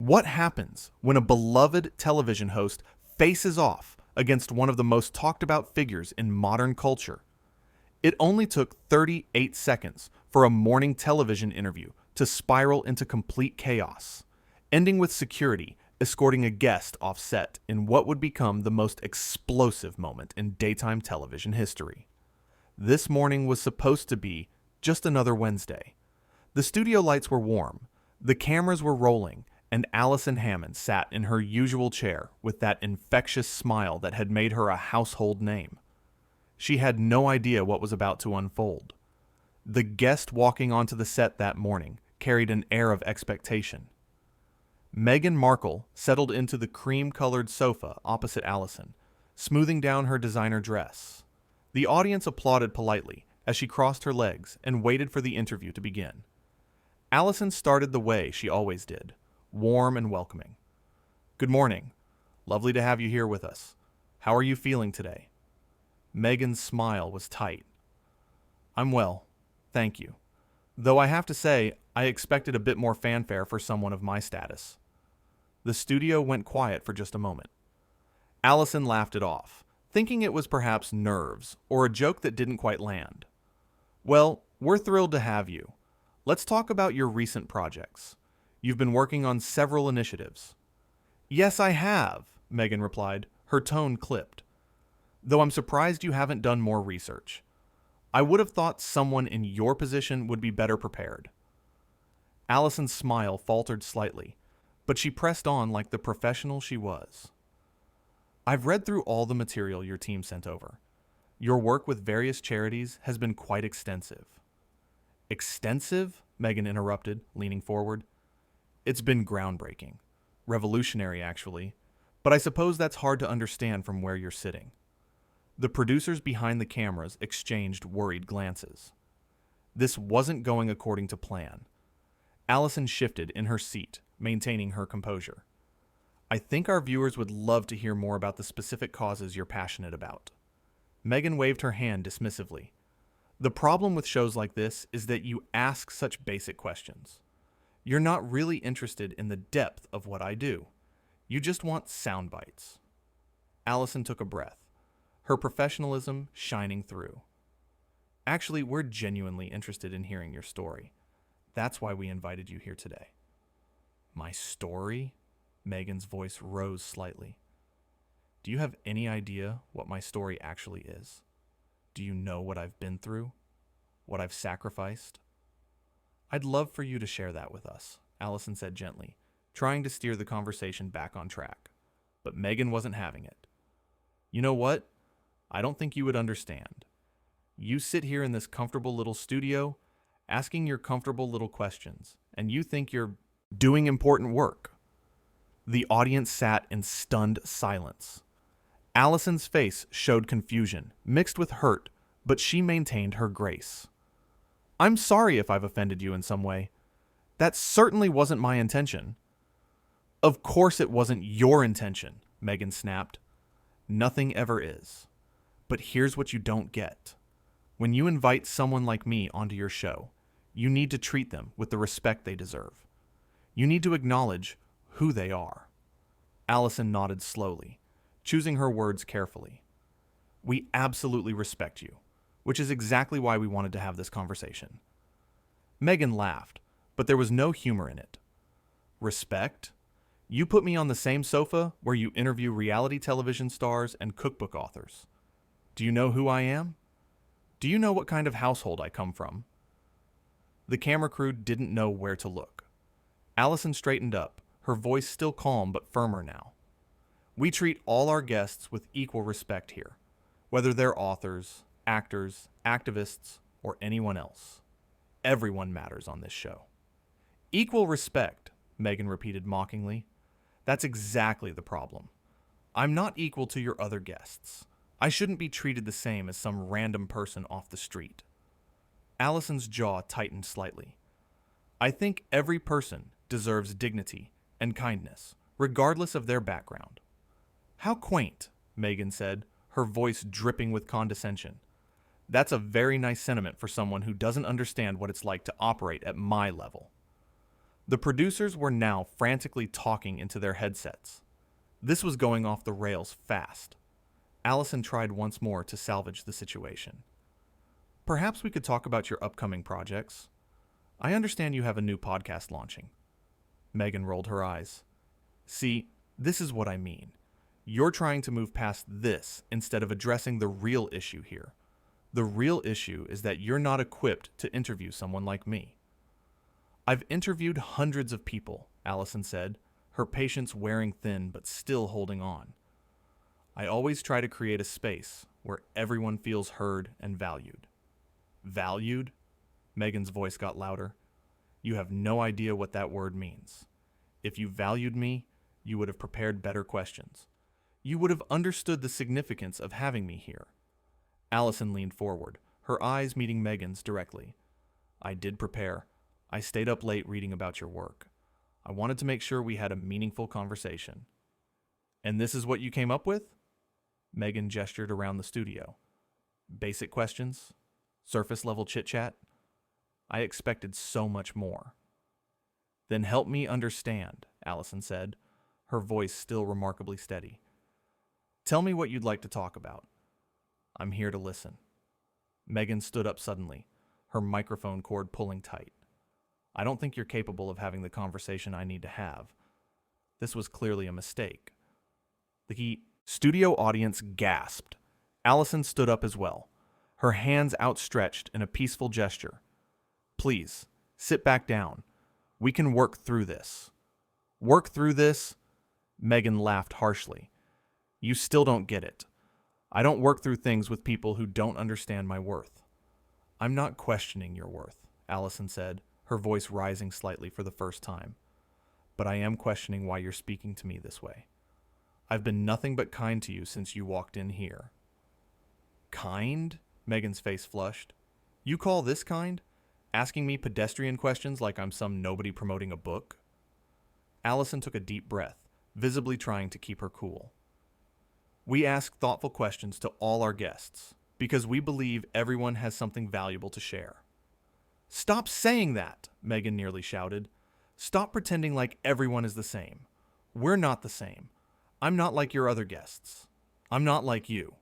What happens when a beloved television host faces off against one of the most talked about figures in modern culture? It only took 38 seconds for a morning television interview to spiral into complete chaos, ending with security escorting a guest off set in what would become the most explosive moment in daytime television history. This morning was supposed to be just another Wednesday. The studio lights were warm, the cameras were rolling, and Allison Hammond sat in her usual chair with that infectious smile that had made her a household name. She had no idea what was about to unfold. The guest walking onto the set that morning carried an air of expectation. Meghan Markle settled into the cream-colored sofa opposite Allison, smoothing down her designer dress. The audience applauded politely as she crossed her legs and waited for the interview to begin. Allison started the way she always did, warm and welcoming. "Good morning. Lovely to have you here with us. How are you feeling today?" Meghan's smile was tight. "I'm well, thank you. Though I have to say, I expected a bit more fanfare for someone of my status." The studio went quiet for just a moment. Allison laughed it off, thinking it was perhaps nerves or a joke that didn't quite land. "Well, we're thrilled to have you. Let's talk about your recent projects. You've been working on several initiatives." "Yes, I have," Meghan replied, her tone clipped. "Though I'm surprised you haven't done more research. I would have thought someone in your position would be better prepared." Allison's smile faltered slightly, but she pressed on like the professional she was. "I've read through all the material your team sent over. Your work with various charities has been quite extensive." "Extensive?" Meghan interrupted, leaning forward. "It's been groundbreaking. Revolutionary, actually. But I suppose that's hard to understand from where you're sitting." The producers behind the cameras exchanged worried glances. This wasn't going according to plan. Allison shifted in her seat, maintaining her composure. "I think our viewers would love to hear more about the specific causes you're passionate about." Meghan waved her hand dismissively. "The problem with shows like this is that you ask such basic questions. You're not really interested in the depth of what I do. You just want sound bites." Allison took a breath, her professionalism shining through. "Actually, we're genuinely interested in hearing your story. That's why we invited you here today." "My story?" Meghan's voice rose slightly. "Do you have any idea what my story actually is? Do you know what I've been through? What I've sacrificed?" "I'd love for you to share that with us," Allison said gently, trying to steer the conversation back on track. But Meghan wasn't having it. "You know what? I don't think you would understand. You sit here in this comfortable little studio, asking your comfortable little questions, and you think you're doing important work." The audience sat in stunned silence. Allison's face showed confusion, mixed with hurt, but she maintained her grace. "I'm sorry if I've offended you in some way. That certainly wasn't my intention." "Of course it wasn't your intention," Meghan snapped. "Nothing ever is. But here's what you don't get. When you invite someone like me onto your show, you need to treat them with the respect they deserve. You need to acknowledge who they are." Allison nodded slowly, choosing her words carefully. "We absolutely respect you, which is exactly why we wanted to have this conversation." Meghan laughed, but there was no humor in it. "Respect? You put me on the same sofa where you interview reality television stars and cookbook authors. Do you know who I am? Do you know what kind of household I come from?" The camera crew didn't know where to look. Allison straightened up, her voice still calm but firmer now. "We treat all our guests with equal respect here, whether they're authors, actors, activists, or anyone else. Everyone matters on this show." "Equal respect," Meghan repeated mockingly. "That's exactly the problem. I'm not equal to your other guests. I shouldn't be treated the same as some random person off the street." Allison's jaw tightened slightly. "I think every person deserves dignity and kindness, regardless of their background." "How quaint," Meghan said, her voice dripping with condescension. "That's a very nice sentiment for someone who doesn't understand what it's like to operate at my level." The producers were now frantically talking into their headsets. This was going off the rails fast. Allison tried once more to salvage the situation. Perhaps we could talk about your upcoming projects. I understand you have a new podcast launching. Meghan rolled her eyes. See, this is what I mean. You're trying to move past this instead of addressing the real issue here. The real issue is that you're not equipped to interview someone like me. I've interviewed hundreds of people, Allison said, her patience wearing thin but still holding on. I always try to create a space where everyone feels heard and valued. Valued? Meghan's voice got louder. You have no idea what that word means. If you valued me, you would have prepared better questions. You would have understood the significance of having me here. Allison leaned forward, her eyes meeting Meghan's directly. I did prepare. I stayed up late reading about your work. I wanted to make sure we had a meaningful conversation. And this is what you came up with? Meghan gestured around the studio. Basic questions? Surface-level chit-chat? I expected so much more. Then help me understand, Allison said, her voice still remarkably steady. Tell me what you'd like to talk about. I'm here to listen. Meghan stood up suddenly, her microphone cord pulling tight. I don't think you're capable of having the conversation I need to have. This was clearly a mistake. The studio audience gasped. Allison stood up as well, her hands outstretched in a peaceful gesture. Please, sit back down. We can work through this. Work through this? Meghan laughed harshly. You still don't get it. I don't work through things with people who don't understand my worth. I'm not questioning your worth, Allison said, her voice rising slightly for the first time. But I am questioning why you're speaking to me this way. I've been nothing but kind to you since you walked in here. Kind? Meghan's face flushed. You call this kind? Asking me pedestrian questions like I'm some nobody promoting a book? Allison took a deep breath, visibly trying to keep her cool. We ask thoughtful questions to all our guests because we believe everyone has something valuable to share. Stop saying that, Meghan nearly shouted. Stop pretending like everyone is the same. We're not the same. I'm not like your other guests. I'm not like you.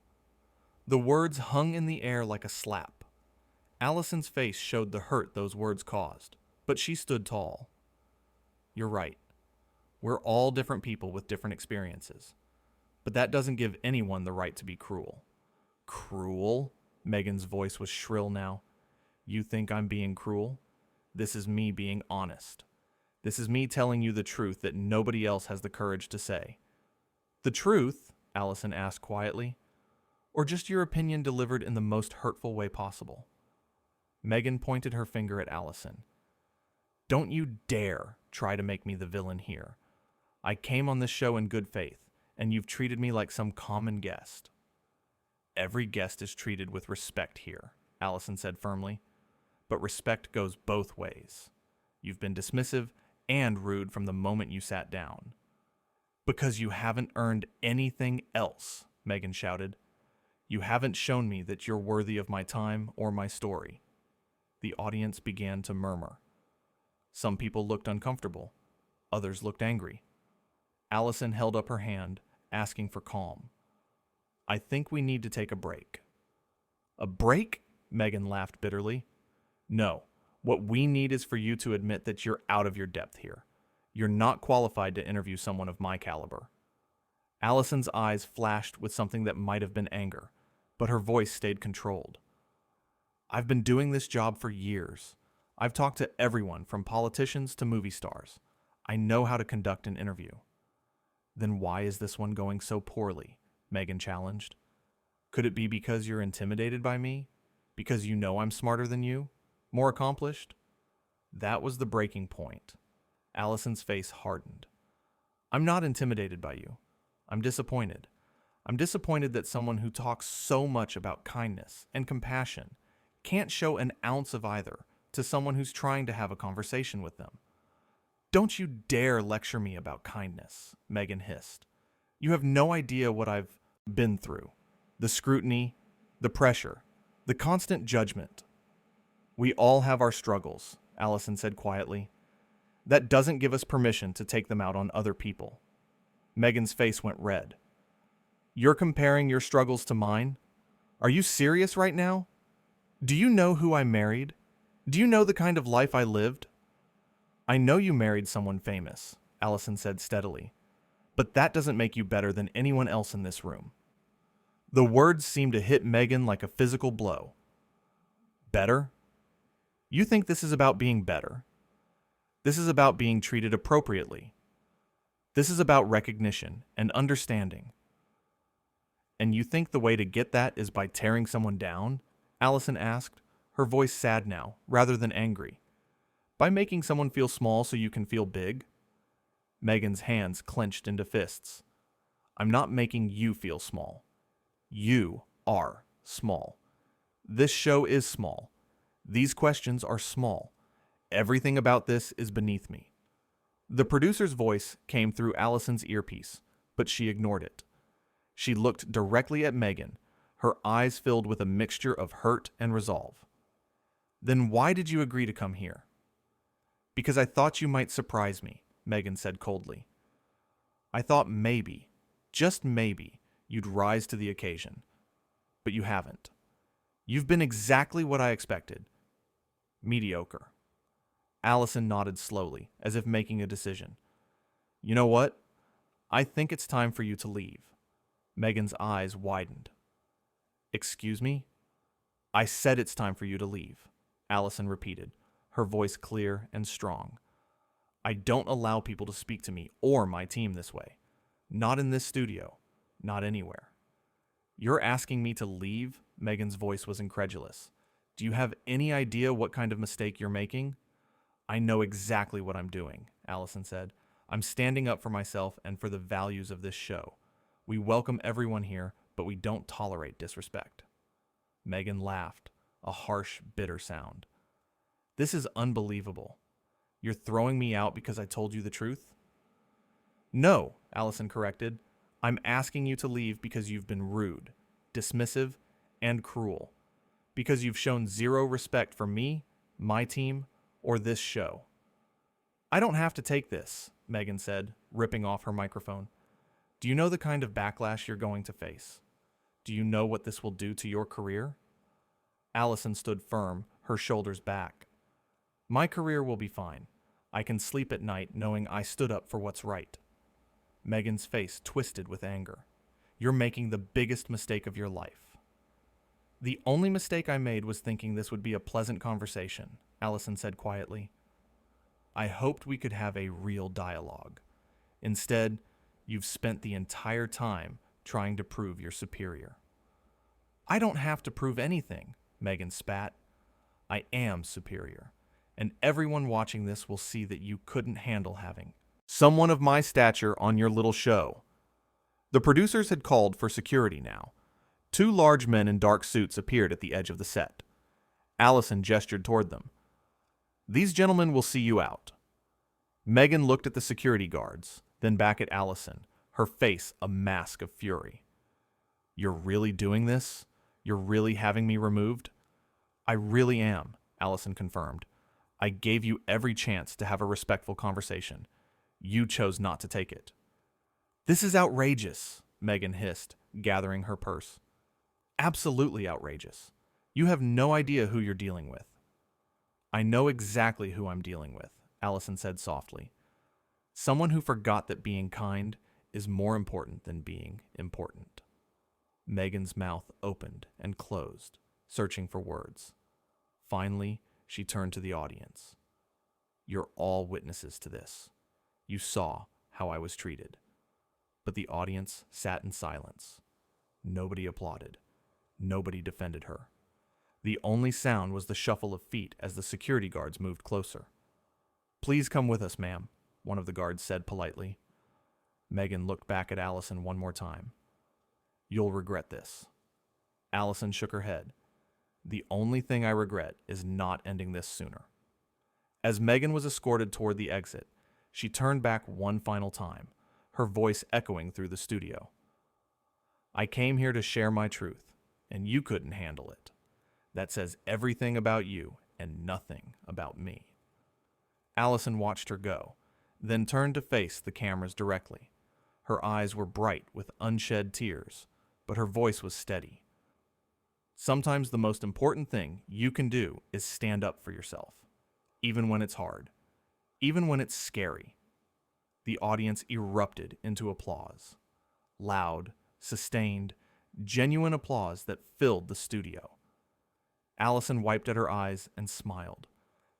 The words hung in the air like a slap. Allison's face showed the hurt those words caused, but she stood tall. You're right. We're all different people with different experiences. But that doesn't give anyone the right to be cruel. Cruel? Meghan's voice was shrill now. You think I'm being cruel? This is me being honest. This is me telling you the truth that nobody else has the courage to say. The truth? Allison asked quietly. Or just your opinion delivered in the most hurtful way possible? Meghan pointed her finger at Allison. Don't you dare try to make me the villain here. I came on this show in good faith, and you've treated me like some common guest. Every guest is treated with respect here, Allison said firmly. But respect goes both ways. You've been dismissive and rude from the moment you sat down. Because you haven't earned anything else, Meghan shouted. You haven't shown me that you're worthy of my time or my story. The audience began to murmur. Some people looked uncomfortable. Others looked angry. Allison held up her hand, asking for calm. I think we need to take a break. A break? Meghan laughed bitterly. No, what we need is for you to admit that you're out of your depth here. You're not qualified to interview someone of my caliber. Allison's eyes flashed with something that might have been anger, but her voice stayed controlled. I've been doing this job for years. I've talked to everyone from politicians to movie stars. I know how to conduct an interview. Then why is this one going so poorly? Meghan challenged. Could it be because you're intimidated by me? Because you know I'm smarter than you? More accomplished? That was the breaking point. Allison's face hardened. I'm not intimidated by you. I'm disappointed. I'm disappointed that someone who talks so much about kindness and compassion can't show an ounce of either to someone who's trying to have a conversation with them. Don't you dare lecture me about kindness, Meghan hissed. You have no idea what I've been through. The scrutiny, the pressure, the constant judgment. We all have our struggles, Allison said quietly. That doesn't give us permission to take them out on other people. Meghan's face went red. You're comparing your struggles to mine? Are you serious right now? Do you know who I married? Do you know the kind of life I lived? I know you married someone famous, Allison said steadily, but that doesn't make you better than anyone else in this room. The words seemed to hit Meghan like a physical blow. Better? You think this is about being better? This is about being treated appropriately. This is about recognition and understanding. And you think the way to get that is by tearing someone down? Allison asked, her voice sad now, rather than angry. By making someone feel small so you can feel big? Meghan's hands clenched into fists. I'm not making you feel small. You are small. This show is small. These questions are small. Everything about this is beneath me. The producer's voice came through Allison's earpiece, but she ignored it. She looked directly at Meghan, her eyes filled with a mixture of hurt and resolve. Then why did you agree to come here? Because I thought you might surprise me, Meghan said coldly. I thought maybe, just maybe, you'd rise to the occasion. But you haven't. You've been exactly what I expected. Mediocre. Allison nodded slowly, as if making a decision. You know what? I think it's time for you to leave. Meghan's eyes widened. Excuse me? I said it's time for you to leave, Allison repeated, her voice clear and strong. I don't allow people to speak to me or my team this way. Not in this studio. Not anywhere. You're asking me to leave? Meghan's voice was incredulous. Do you have any idea what kind of mistake you're making? I know exactly what I'm doing, Allison said. I'm standing up for myself and for the values of this show. We welcome everyone here, but we don't tolerate disrespect. Meghan laughed, a harsh, bitter sound. This is unbelievable. You're throwing me out because I told you the truth? No, Allison corrected. I'm asking you to leave because you've been rude, dismissive, and cruel. Because you've shown zero respect for me, my team, or this show. I don't have to take this, Meghan said, ripping off her microphone. Do you know the kind of backlash you're going to face? Do you know what this will do to your career? Allison stood firm, her shoulders back. My career will be fine. I can sleep at night knowing I stood up for what's right. Meghan's face twisted with anger. You're making the biggest mistake of your life. The only mistake I made was thinking this would be a pleasant conversation, Allison said quietly. I hoped we could have a real dialogue. Instead, you've spent the entire time trying to prove you're superior. I don't have to prove anything, Meghan spat. I am superior, and everyone watching this will see that you couldn't handle having someone of my stature on your little show. The producers had called for security now. 2 large men in dark suits appeared at the edge of the set. Allison gestured toward them. These gentlemen will see you out. Meghan looked at the security guards, then back at Allison, her face a mask of fury. You're really doing this? You're really having me removed? I really am, Allison confirmed. I gave you every chance to have a respectful conversation. You chose not to take it. This is outrageous, Meghan hissed, gathering her purse. Absolutely outrageous. You have no idea who you're dealing with. I know exactly who I'm dealing with, Allison said softly. Someone who forgot that being kind is more important than being important. Meghan's mouth opened and closed, searching for words. Finally, she turned to the audience. You're all witnesses to this. You saw how I was treated. But the audience sat in silence. Nobody applauded. Nobody defended her. The only sound was the shuffle of feet as the security guards moved closer. Please come with us, ma'am, one of the guards said politely. Meghan looked back at Allison one more time. You'll regret this. Allison shook her head. The only thing I regret is not ending this sooner. As Meghan was escorted toward the exit, she turned back one final time, her voice echoing through the studio. I came here to share my truth, and you couldn't handle it. That says everything about you and nothing about me. Allison watched her go, then turned to face the cameras directly. Her eyes were bright with unshed tears, but her voice was steady. Sometimes the most important thing you can do is stand up for yourself, even when it's hard, even when it's scary. The audience erupted into applause. Loud, sustained, genuine applause that filled the studio. Allison wiped at her eyes and smiled,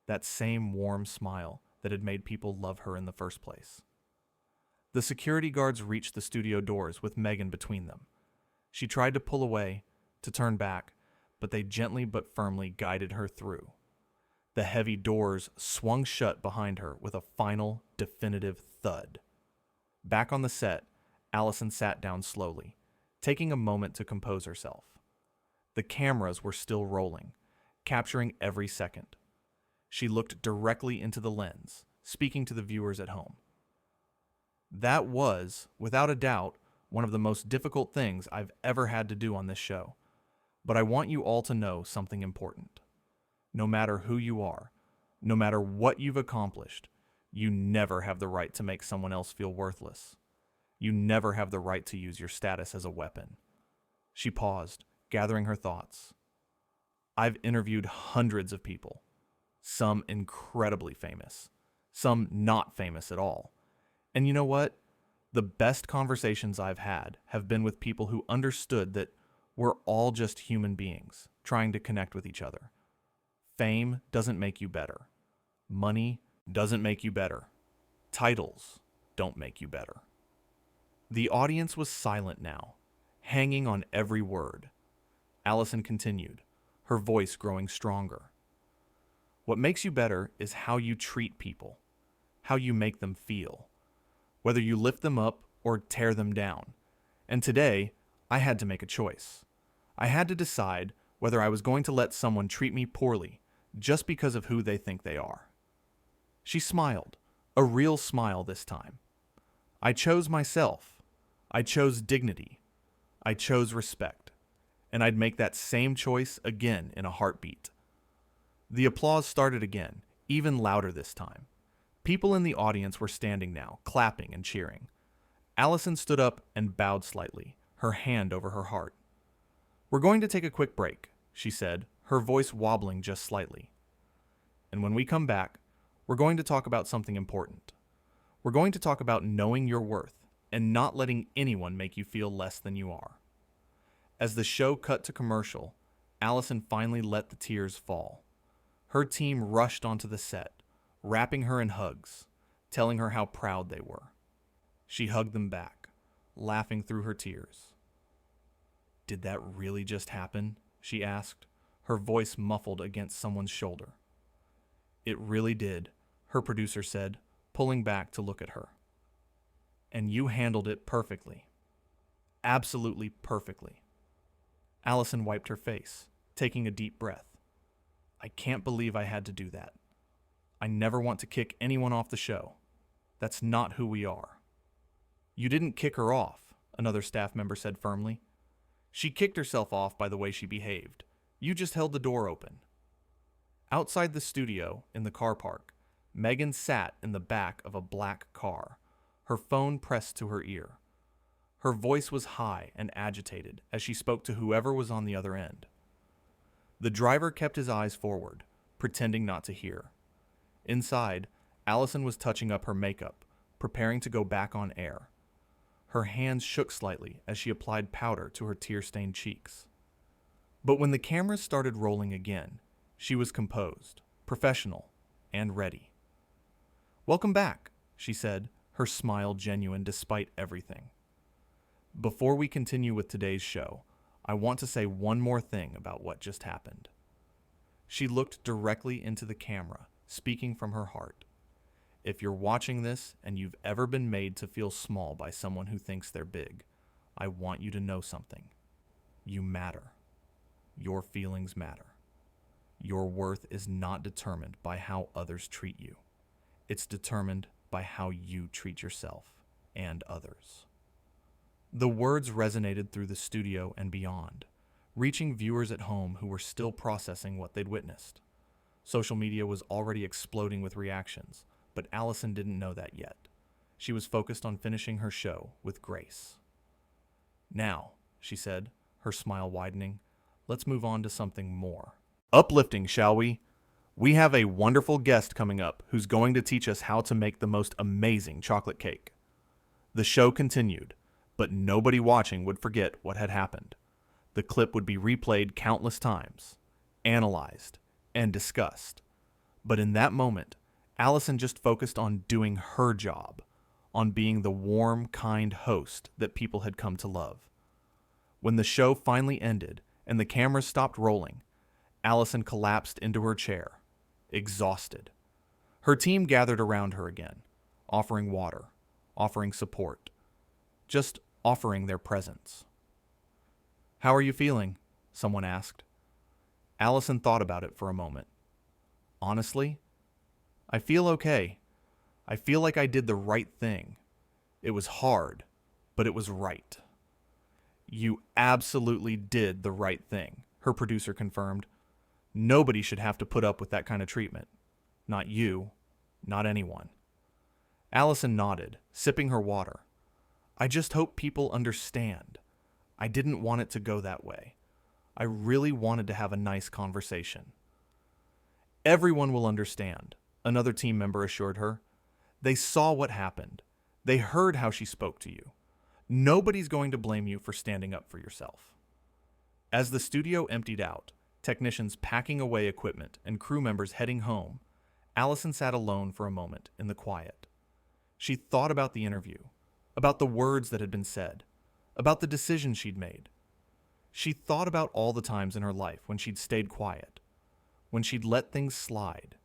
that same warm smile that had made people love her in the first place. The security guards reached the studio doors with Meghan between them. She tried to pull away, to turn back, but they gently but firmly guided her through. The heavy doors swung shut behind her with a final, definitive thud. Back on the set, Allison sat down slowly, taking a moment to compose herself. The cameras were still rolling, capturing every second. She looked directly into the lens, speaking to the viewers at home. That was, without a doubt, one of the most difficult things I've ever had to do on this show. But I want you all to know something important. No matter who you are, no matter what you've accomplished, you never have the right to make someone else feel worthless. You never have the right to use your status as a weapon. She paused, gathering her thoughts. I've interviewed hundreds of people, some incredibly famous, some not famous at all. And you know what? The best conversations I've had have been with people who understood that we're all just human beings trying to connect with each other. Fame doesn't make you better. Money doesn't make you better. Titles don't make you better. The audience was silent now, hanging on every word. Allison continued, her voice growing stronger. What makes you better is how you treat people, how you make them feel, whether you lift them up or tear them down. And today, I had to make a choice. I had to decide whether I was going to let someone treat me poorly just because of who they think they are. She smiled, a real smile this time. I chose myself. I chose dignity. I chose respect. And I'd make that same choice again in a heartbeat. The applause started again, even louder this time. People in the audience were standing now, clapping and cheering. Allison stood up and bowed slightly, her hand over her heart. "We're going to take a quick break," she said, her voice wobbling just slightly. "And when we come back, we're going to talk about something important. We're going to talk about knowing your worth and not letting anyone make you feel less than you are." As the show cut to commercial, Allison finally let the tears fall. Her team rushed onto the set, wrapping her in hugs, telling her how proud they were. She hugged them back, laughing through her tears. "Did that really just happen?" she asked, her voice muffled against someone's shoulder. "It really did," her producer said, pulling back to look at her. "And you handled it perfectly. Absolutely perfectly." Allison wiped her face, taking a deep breath. "I can't believe I had to do that. I never want to kick anyone off the show. That's not who we are." "You didn't kick her off," another staff member said firmly. "She kicked herself off by the way she behaved. You just held the door open." Outside the studio, in the car park, Meghan sat in the back of a black car, her phone pressed to her ear. Her voice was high and agitated as she spoke to whoever was on the other end. The driver kept his eyes forward, pretending not to hear. Inside, Allison was touching up her makeup, preparing to go back on air. Her hands shook slightly as she applied powder to her tear-stained cheeks. But when the cameras started rolling again, she was composed, professional, and ready. "Welcome back," she said, her smile genuine despite everything. "Before we continue with today's show, I want to say one more thing about what just happened." She looked directly into the camera, speaking from her heart. "If you're watching this and you've ever been made to feel small by someone who thinks they're big, I want you to know something. You matter. Your feelings matter. Your worth is not determined by how others treat you. It's determined by how you treat yourself and others." The words resonated through the studio and beyond, reaching viewers at home who were still processing what they'd witnessed. Social media was already exploding with reactions, but Allison didn't know that yet. She was focused on finishing her show with grace. "Now," she said, her smile widening, "let's move on to something more uplifting, shall we? We have a wonderful guest coming up who's going to teach us how to make the most amazing chocolate cake." The show continued, but nobody watching would forget what had happened. The clip would be replayed countless times, analyzed, and discussed. But in that moment, Allison just focused on doing her job, on being the warm, kind host that people had come to love. When the show finally ended and the cameras stopped rolling, Allison collapsed into her chair, exhausted. Her team gathered around her again, offering water, offering support, just offering their presence. "How are you feeling?" someone asked. Allison thought about it for a moment. "Honestly, I feel okay. I feel like I did the right thing. It was hard, but it was right." "You absolutely did the right thing," her producer confirmed. "Nobody should have to put up with that kind of treatment. Not you, not anyone." Allison nodded, sipping her water. "I just hope people understand. I didn't want it to go that way. I really wanted to have a nice conversation." "Everyone will understand," another team member assured her. "They saw what happened. They heard how she spoke to you. Nobody's going to blame you for standing up for yourself." As the studio emptied out, technicians packing away equipment and crew members heading home, Allison sat alone for a moment in the quiet. She thought about the interview, about the words that had been said, about the decisions she'd made. She thought about all the times in her life when she'd stayed quiet, when she'd let things slide,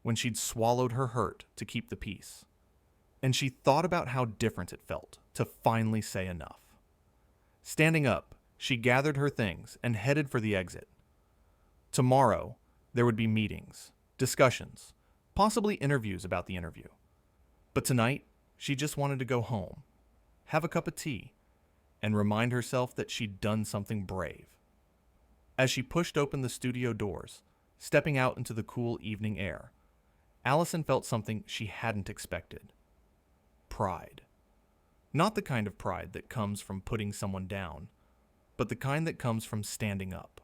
when she'd swallowed her hurt to keep the peace. And she thought about how different it felt to finally say enough. Standing up, she gathered her things and headed for the exit. Tomorrow, there would be meetings, discussions, possibly interviews about the interview. But tonight, she just wanted to go home, have a cup of tea, and remind herself that she'd done something brave. As she pushed open the studio doors, stepping out into the cool evening air, Allison felt something she hadn't expected. Pride. Not the kind of pride that comes from putting someone down, but the kind that comes from standing up.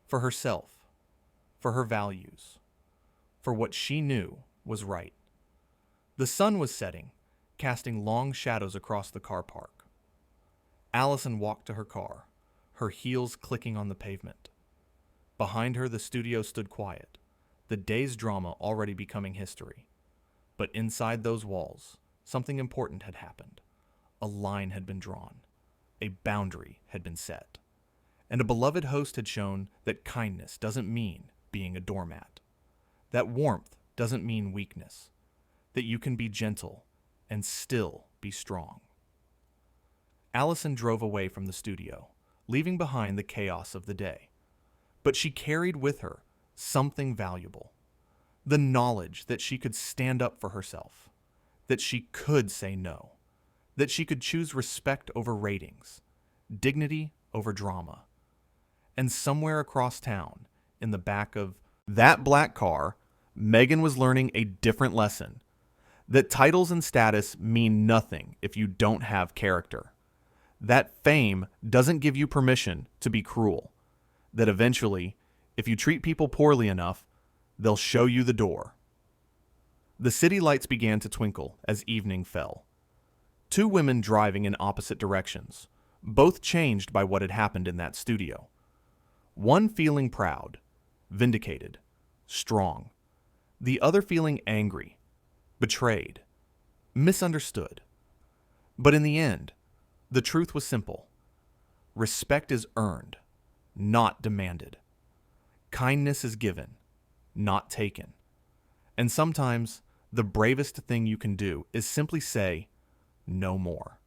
For herself, for her values, for what she knew was right. The sun was setting, casting long shadows across the car park. Allison walked to her car, her heels clicking on the pavement. Behind her, the studio stood quiet, the day's drama already becoming history. But inside those walls, something important had happened. A line had been drawn. A boundary had been set. And a beloved host had shown that kindness doesn't mean being a doormat. That warmth doesn't mean weakness. That you can be gentle and still be strong. Allison drove away from the studio, leaving behind the chaos of the day. But she carried with her something valuable. The knowledge that she could stand up for herself, that she could say no, that she could choose respect over ratings, dignity over drama. And somewhere across town, in the back of that black car, Meghan was learning a different lesson. That titles and status mean nothing if you don't have character. That fame doesn't give you permission to be cruel. That eventually, if you treat people poorly enough, they'll show you the door. The city lights began to twinkle as evening fell. Two women driving in opposite directions, both changed by what had happened in that studio. One feeling proud, vindicated, strong. The other feeling angry, betrayed, misunderstood. But in the end, the truth was simple. Respect is earned, not demanded. Kindness is given, not taken. And sometimes, the bravest thing you can do is simply say, no more.